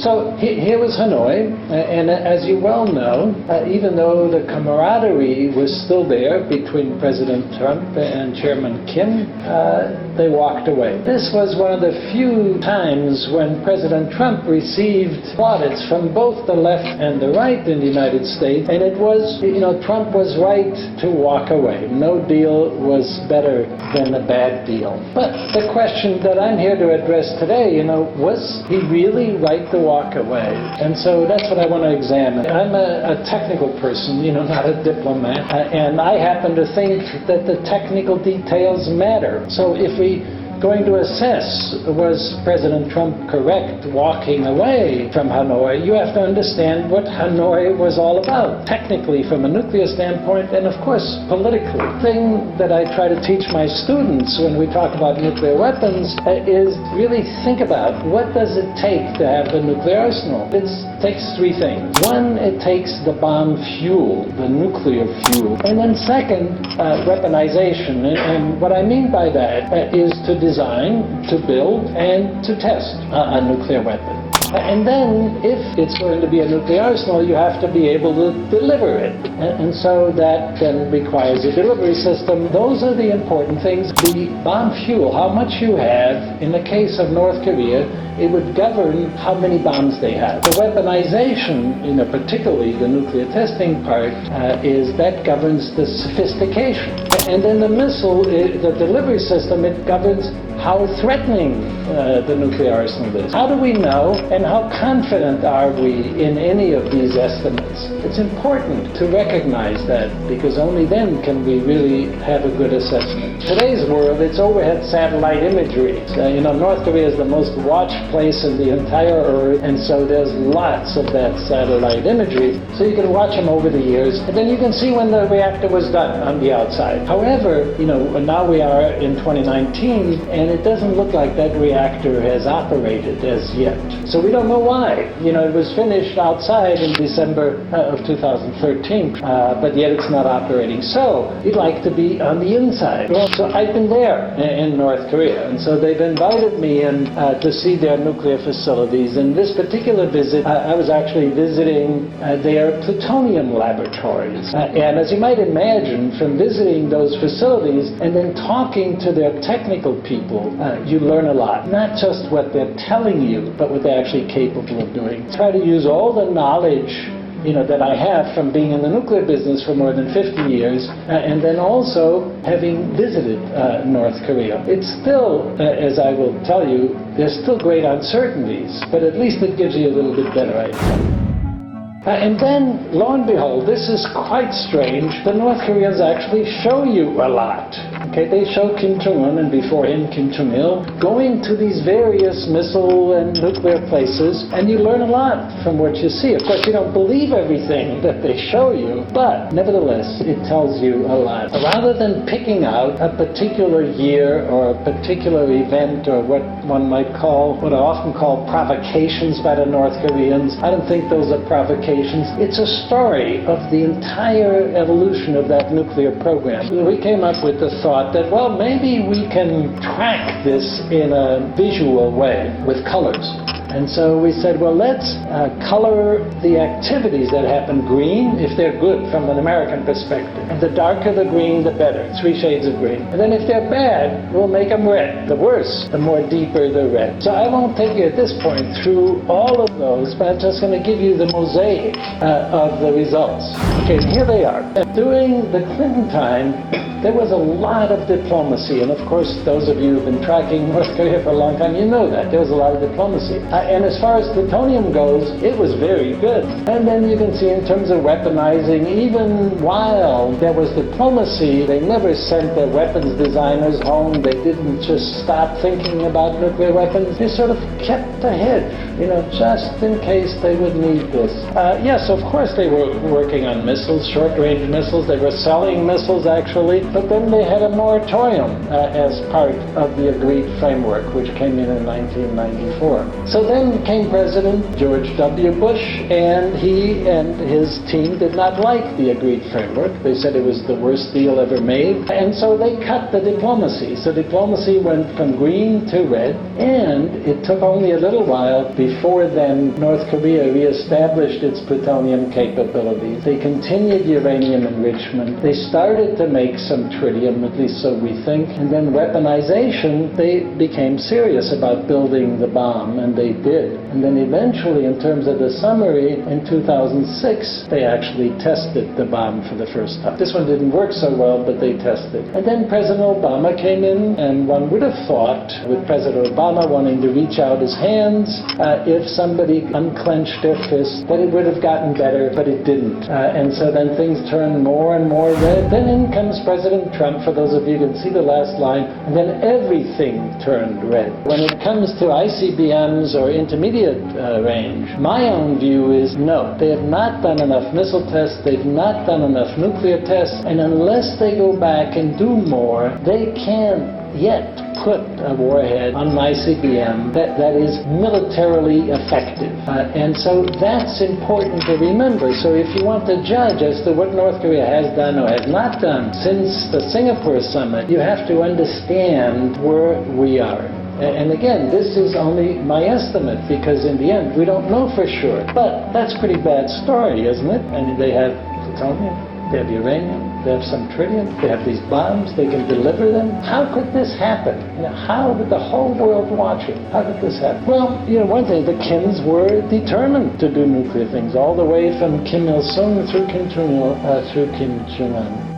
So here was Hanoi, and as you well know, even though the camaraderie was still there between President Trump and Chairman Kim, they walked away. This was one of the few times when President Trump received plaudits from both the left and the right in the United States, and it was, Trump was right to walk away. No deal was better than a bad deal. But the question that I'm here to address today, was he really right to walk away? And so that's what I want to examine. I'm a technical person, not a diplomat, and I happen to think that the technical details matter. So if we going to assess, was President Trump correct walking away from Hanoi, you have to understand what Hanoi was all about, technically from a nuclear standpoint and of course politically. The thing that I try to teach my students when we talk about nuclear weapons is really think about what does it take to have a nuclear arsenal. It takes three things. One, it takes the bomb fuel, the nuclear fuel. And then second, weaponization. And what I mean by that is to design, to build, and to test a nuclear weapon. And then, if it's going to be a nuclear arsenal, you have to be able to deliver it. And so that then requires a delivery system. Those are the important things. The bomb fuel, how much you have, in the case of North Korea, it would govern how many bombs they have. The weaponization, particularly the nuclear testing part, is that governs the sophistication. And then the missile, the delivery system, it governs how threatening the nuclear arsenal is. How do we know, and how confident are we in any of these estimates? It's important to recognize that, because only then can we really have a good assessment. Today's world, it's overhead satellite imagery. North Korea is the most watched place in the entire Earth, and so there's lots of that satellite imagery. So you can watch them over the years, and then you can see when the reactor was done on the outside. However, now we are in 2019, and it doesn't look like that reactor has operated as yet. So we don't know why. It was finished outside in December of 2013, but yet it's not operating. So you'd like to be on the inside. So I've been there in North Korea, and so they've invited me in to see their nuclear facilities. In this particular visit, I was actually visiting their plutonium laboratories. And as you might imagine, from visiting those facilities and then talking to their technical people, you learn a lot. Not just what they're telling you, but what they're actually capable of doing. Try to use all the knowledge that I have from being in the nuclear business for more than 50 years, and then also having visited North Korea. It's still, as I will tell you, there's still great uncertainties, but at least it gives you a little bit better idea. And then, lo and behold, this is quite strange, the North Koreans actually show you a lot. Okay, they show Kim Jong-un and before him Kim Jong-il going to these various missile and nuclear places, and you learn a lot from what you see. Of course, you don't believe everything that they show you, but nevertheless, it tells you a lot. Rather than picking out a particular year or a particular event or what one might call, what I often call provocations by the North Koreans, I don't think those are provocations. It's a story of the entire evolution of that nuclear program. We came up with the thought that, well, maybe we can track this in a visual way with colors. And so we said, well, let's color the activities that happen green if they're good from an American perspective. And the darker the green, the better. 3 shades of green. And then if they're bad, we'll make them red. The worse, the more deeper the red. So I won't take you at this point through all of those, but I'm just going to give you the mosaic of the results. Okay, here they are. During the Clinton time, there was a lot of diplomacy, and of course, those of you who've been tracking North Korea for a long time, you know that. There was a lot of diplomacy. And as far as plutonium goes, it was very good. And then you can see in terms of weaponizing, even while there was diplomacy, they never sent their weapons designers home. They didn't just stop thinking about nuclear weapons. They sort of kept ahead, just in case they would need this. Yes, of course they were working on missiles, short-range missiles. They were selling missiles, actually. but then they had a moratorium as part of the agreed framework, which came in 1994. So then came President George W. Bush, and he and his team did not like the agreed framework. They said it was the worst deal ever made, and so they cut the diplomacy. So diplomacy went from green to red, and it took only a little while before then North Korea reestablished its plutonium capabilities. They continued uranium enrichment. They started to make some tritium, at least so we think, and then weaponization, they became serious about building the bomb, and they did. And then eventually, in terms of the summary, in 2006, they actually tested the bomb for the first time. This one didn't work so well, but they tested. And then President Obama came in, and one would have thought, with President Obama wanting to reach out his hands, if somebody unclenched their fist, that it would have gotten better, but it didn't. And so then things turned more and more red. Then in comes President Trump, for those of you who can see the last line, and then everything turned red. When it comes to ICBMs or intermediate range, my own view is no. They have not done enough missile tests, they've not done enough nuclear tests, and unless they go back and do more, they can't yet put a warhead on an ICBM that is militarily effective. And so that's important to remember. So if you want to judge as to what North Korea has done or has not done since the Singapore summit, you have to understand where we are. And again, this is only my estimate, because in the end, we don't know for sure. But that's a pretty bad story, isn't it? I mean, they have plutonium, they have uranium, they have some tritium, they have these bombs, they can deliver them. How could this happen? How did the whole world watch it? How did this happen? Well, one thing, the Kims were determined to do nuclear things, all the way from Kim Il-sung through Kim Jong-il, through Kim Jong-un.